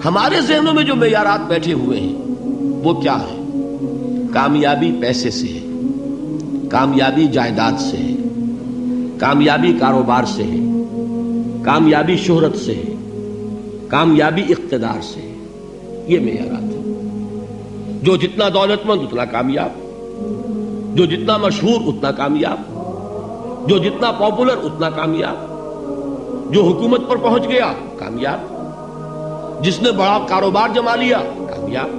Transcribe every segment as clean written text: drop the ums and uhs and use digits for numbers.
ہمارے ذہنوں میں جو معیارات بیٹھے ہوئے ہیں وہ کیا ہے؟ کامیابی پیسے سے ہے، کامیابی جائیداد سے ہے، کامیابی کاروبار سے ہے، کامیابی شہرت سے ہے، کامیابی اقتدار سے ہے. یہ معیارات ہیں. جو جتنا دولت مند اتنا کامیاب، جو جتنا مشہور اتنا کامیاب، جو جتنا پاپولر اتنا کامیاب، جو حکومت پر پہنچ گیا کامیاب، جس نے بڑا کاروبار جما لیا کامیاب،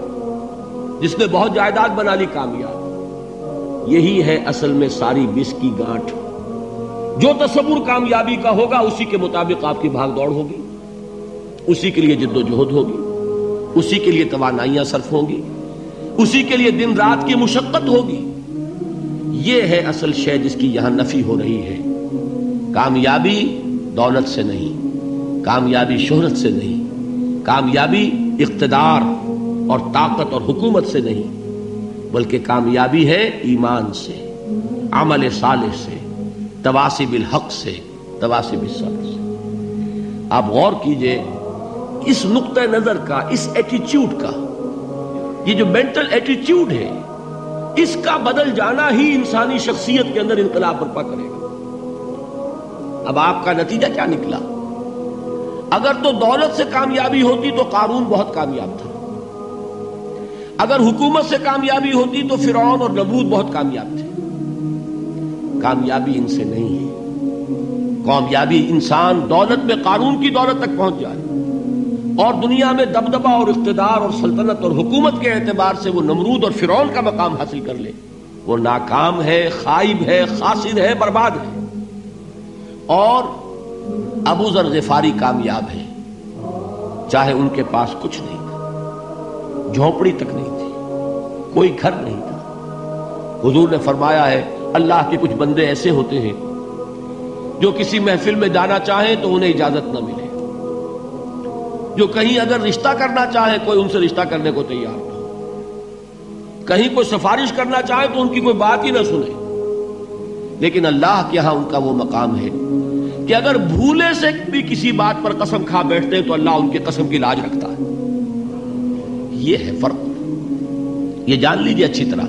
جس نے بہت جائیداد بنا لی کامیاب. یہی ہے اصل میں ساری بس کی گانٹھ. جو تصور کامیابی کا ہوگا اسی کے مطابق آپ کی بھاگ دوڑ ہوگی، اسی کے لیے جد و جہد ہوگی، اسی کے لیے توانائیاں صرف ہوں گی، اسی کے لیے دن رات کی مشقت ہوگی. یہ ہے اصل شے جس کی یہاں نفی ہو رہی ہے. کامیابی دولت سے نہیں، کامیابی شہرت سے نہیں، کامیابی اقتدار اور طاقت اور حکومت سے نہیں، بلکہ کامیابی ہے ایمان سے، عمل صالح سے، تواصی بالحق سے، تواصی بالصبر سے. آپ غور کیجئے اس نقطہ نظر کا، اس ایٹیچیوڈ کا، یہ جو مینٹل ایٹیچیوڈ ہے اس کا بدل جانا ہی انسانی شخصیت کے اندر انقلاب برپا کرے گا. اب آپ کا نتیجہ کیا نکلا؟ اگر تو دولت سے کامیابی ہوتی تو قارون بہت کامیاب تھا، اگر حکومت سے کامیابی ہوتی تو فرعون اور نمرود بہت کامیاب تھے. کامیابی ان سے نہیں ہے. کامیابی انسان دولت میں قارون کی دولت تک پہنچ جائے اور دنیا میں دبدبہ اور اقتدار اور سلطنت اور حکومت کے اعتبار سے وہ نمرود اور فرعون کا مقام حاصل کر لے، وہ ناکام ہے، خائب ہے، خاسر ہے، برباد ہے. اور ابو ذر غفاری کامیاب ہے، چاہے ان کے پاس کچھ نہیں تھا، جھونپڑی تک نہیں تھی، کوئی گھر نہیں تھا. حضور نے فرمایا ہے اللہ کے کچھ بندے ایسے ہوتے ہیں جو کسی محفل میں جانا چاہیں تو انہیں اجازت نہ ملے، جو کہیں اگر رشتہ کرنا چاہے کوئی ان سے رشتہ کرنے کو تیار نہ ہو، کہیں کوئی سفارش کرنا چاہے تو ان کی کوئی بات ہی نہ سنے. لیکن اللہ کے ہاں ان کا وہ مقام ہے کہ اگر بھولے سے بھی کسی بات پر قسم کھا بیٹھتے ہیں تو اللہ ان کی قسم کی لاج رکھتا ہے. یہ ہے فرق. یہ جان لیجیے اچھی طرح.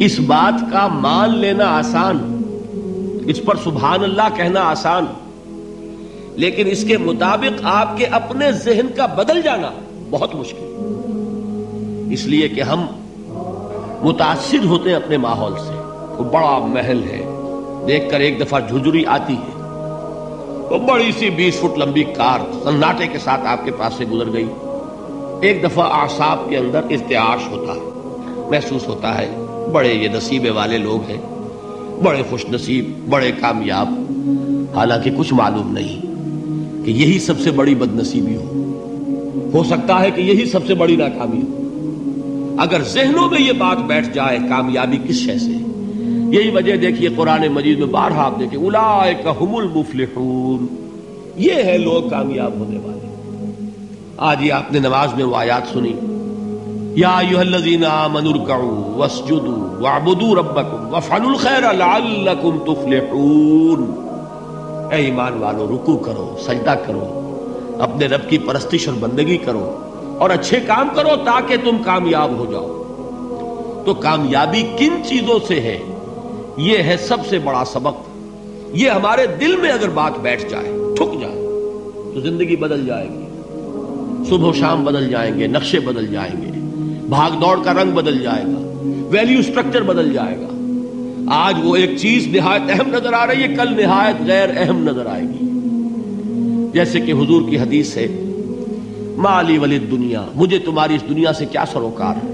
اس بات کا مان لینا آسان، اس پر سبحان اللہ کہنا آسان، لیکن اس کے مطابق آپ کے اپنے ذہن کا بدل جانا بہت مشکل. اس لیے کہ ہم متاثر ہوتے ہیں اپنے ماحول سے. وہ بڑا محل ہے، دیکھ کر ایک دفعہ جھجری آتی ہے، وہ بڑی سی 20 فٹ لمبی کار سناٹے کے ساتھ آپ کے پاس سے گزر گئی. ایک دفعہ اعصاب کے اندر ارتعاش ہوتا ہے، محسوس ہوتا ہے بڑے یہ نصیبے والے لوگ ہیں، بڑے خوش نصیب، بڑے کامیاب. حالانکہ کچھ معلوم نہیں کہ یہی سب سے بڑی بد نصیبی ہو سکتا ہے کہ یہی سب سے بڑی ناکامی ہو. اگر ذہنوں میں یہ بات بیٹھ جائے کامیابی کس شے سے. یہی وجہ دیکھیے قرآن مجید میں بارہا آپ دیکھیں اولئک هم المفلحون، یہ ہے لوگ کامیاب ہونے والے. آج یہ آپ نے نماز میں وہ آیات سنی، یا ایھا الذین آمنوا ارکعوا واسجدوا واعبدوا ربکم وافعلوا الخیر لعلکم تفلحون. اے ایمان والو، رکوع کرو، سجدہ کرو، اپنے رب کی پرستش اور بندگی کرو اور اچھے کام کرو تاکہ تم کامیاب ہو جاؤ. تو کامیابی کن چیزوں سے ہے؟ یہ ہے سب سے بڑا سبق. یہ ہمارے دل میں اگر بات بیٹھ جائے، ٹھک جائے، تو زندگی بدل جائے گی. صبح و شام بدل جائیں گے، نقشے بدل جائیں گے، بھاگ دوڑ کا رنگ بدل جائے گا، ویلیو سٹرکچر بدل جائے گا. آج وہ ایک چیز نہایت اہم نظر آ رہی ہے، کل نہایت غیر اہم نظر آئے گی. جیسے کہ حضور کی حدیث ہے مالی ولد دنیا، مجھے تمہاری اس دنیا سے کیا سروکار ہے.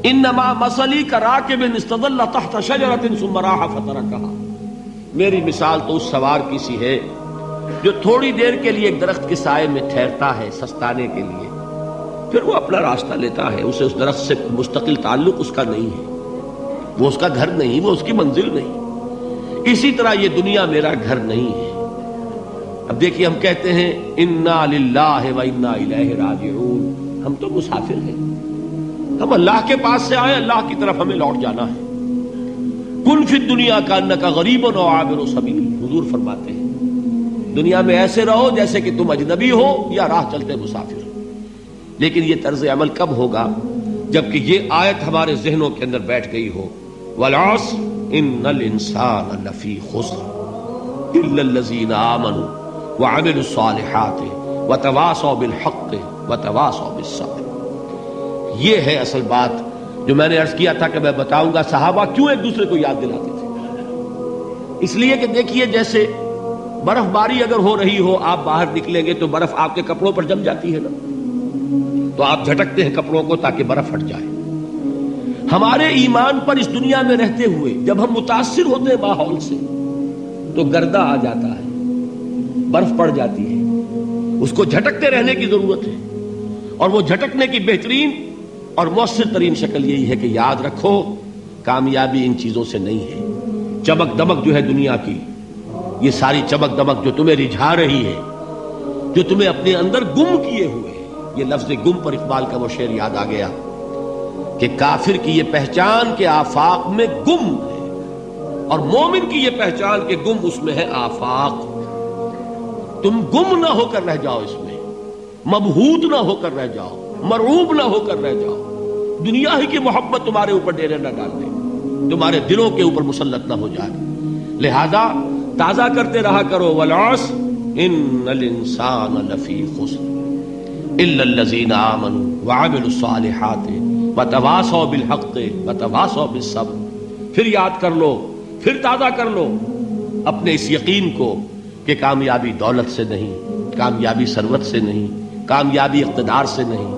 انما مثلی کراکب استظل تحت شجرۃ ثم راح فترکها، میری مثال تو اس سوار کی سی ہے جو تھوڑی دیر کے لیے ایک درخت کے سائے میں ٹھہرتا ہے سستانے کے لیے، پھر وہ اپنا راستہ لیتا ہے. اسے اس درخت سے مستقل تعلق اس کا نہیں ہے، وہ اس کا گھر نہیں، وہ اس کی منزل نہیں. اسی طرح یہ دنیا میرا گھر نہیں ہے. اب دیکھیے ہم کہتے ہیں انا للہ و انا الیہ راجعون، ہم تو مسافر ہیں، ہم اللہ کے پاس سے آئے، اللہ کی طرف ہمیں لوٹ جانا ہے. کن فی الدنیا کانک غریب و عابر سبیل، حضور فرماتے ہیں دنیا میں ایسے رہو جیسے کہ تم اجنبی ہو یا راہ چلتے مسافر. لیکن یہ طرز عمل کب ہوگا؟ جبکہ یہ آیت ہمارے ذہنوں کے اندر بیٹھ گئی ہو، والعصر ان الانسان لفی خسر الا الذین آمنوا وعملوا الصالحات وتواصوا بالحق وتواصوا بالصبر۔ یہ ہے اصل بات جو میں نے عرض کیا تھا کہ میں بتاؤں گا صحابہ کیوں ایک دوسرے کو یاد دلاتے تھے۔ اس لیے کہ دیکھیے جیسے برف باری اگر ہو رہی ہو، آپ باہر نکلیں گے تو برف آپ کے کپڑوں پر جم جاتی ہے نا، تو آپ جھٹکتے ہیں کپڑوں کو تاکہ برف ہٹ جائے۔ ہمارے ایمان پر اس دنیا میں رہتے ہوئے جب ہم متاثر ہوتے ہیں ماحول سے تو گردہ آ جاتا ہے، برف پڑ جاتی ہے، اس کو جھٹکتے رہنے کی ضرورت ہے، اور وہ جھٹکنے کی بہترین اور مؤثر ترین شکل یہی ہے کہ یاد رکھو کامیابی ان چیزوں سے نہیں ہے۔ چمک دمک جو ہے دنیا کی، یہ ساری چمک دمک جو تمہیں رجھا رہی ہے، جو تمہیں اپنے اندر گم کیے ہوئے ہے، یہ لفظ گم پر اقبال کا وہ شعر یاد آ گیا کہ کافر کی یہ پہچان کے آفاق میں گم ہے، اور مومن کی یہ پہچان کے گم اس میں ہے آفاق۔ تم گم نہ ہو کر رہ جاؤ، اس میں مبہوت نہ ہو کر رہ جاؤ، مرعوب نہ ہو کر رہ جاؤ، دنیا ہی کی محبت تمہارے اوپر ڈیرے نہ ڈال دے، تمہارے دلوں کے اوپر مسلط نہ ہو جائے۔ لہذا تازہ کرتے رہا کرو، والعصر ان الانسان لفی خسر الا الذین آمنوا وعملوا الصالحات وتواصوا بالحق وتواصوا بالصبر۔ پھر یاد کر لو، پھر تازہ کر لو اپنے اس یقین کو کہ کامیابی دولت سے نہیں، کامیابی ثروت سے نہیں، کامیابی اقتدار سے نہیں،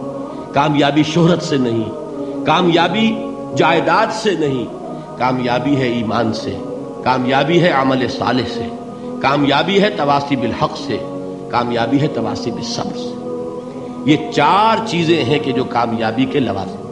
کامیابی شہرت سے نہیں، کامیابی جائیداد سے نہیں، کامیابی ہے ایمان سے، کامیابی ہے عمل صالح سے، کامیابی ہے تواصی بالحق سے، کامیابی ہے تواصی بالصبر سے۔ یہ چار چیزیں ہیں کہ جو کامیابی کے لوازم